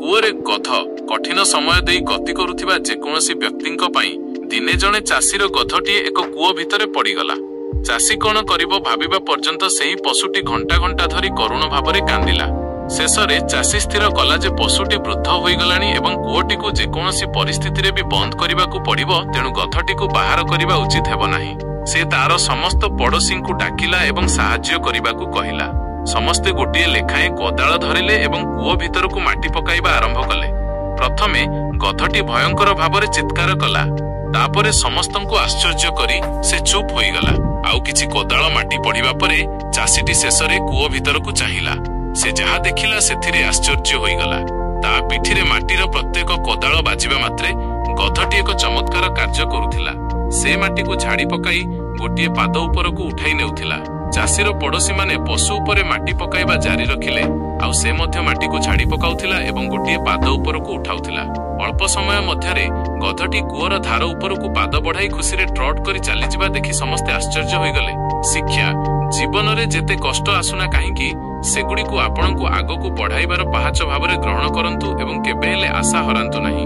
कूओरे गध कठिन समय देई गति करुथिबा जेकोसी व्यक्तिंक पई दिने जणे चाषीर गधटीए एक कूओ भितरे पड़ीगला। चाषी कौन करिबो भाबिबा पर्यंत सेही पशुटी घंटा घंटा धरी करुण भावरे कांदिला। शेषरे चाषी स्थिर कला जे पशुटी वृद्ध होईगलानी एवं कूओटीकु जेकोसी परिस्थिति रे भी बंद करिबाकु पड़िबो, तेणु गधटीकु बाहर करिबा उचित हेबो नाही। से तार समस्त पड़ोसींकु डाकिला एवं साहाय्य करिबाकु कहिला। समस्ते गोटिए लेखाएं कोदाल धरिले एवं कूओ भितरकु माटी पकाइबा आरंभ कले। प्रथमे गधटी भयंकर भावरे चित्कार कला, तापरे समस्तंकु आश्चर्य करी से चुप होईगला। आउ किछि कोदाल माटी पड़िबा परे चाषीटी शेषरे कूओ भितरकु चाहिला। से जहा देखिला सेथिरे आश्चर्य होईगला। ता पिठिरे माटीर प्रत्येक कोदाल बाजिबा मात्रे गधटी एक चमत्कार कार्य करुथिला। से माटी को झाड़ी पकाई गोटिए पाद उपरकु उठाई नेउथिला। चाषीर पड़ोसी माने पशु उपरे माटी पकाइबा जारी रखिले। आउ से मध्य माटी को झाड़ी पकाउथिला एवं गोटिए पाद उपरकु उठाउथिला। अल्प समय मध्यरे गधटी कूओर धार उपरकु पाद बढ़ाई खुशीरे ट्रट करी चली जिबा देखि समस्ते आश्चर्य होइगले। शिक्षा जीवन रे जेते कष्ट आसुना काहींकी सेगुडी को आपणको आगो को बढ़ाइबार पाहाच भावरे ग्रहण करंतु एवं केबे हेले आशा हरांतु नाही।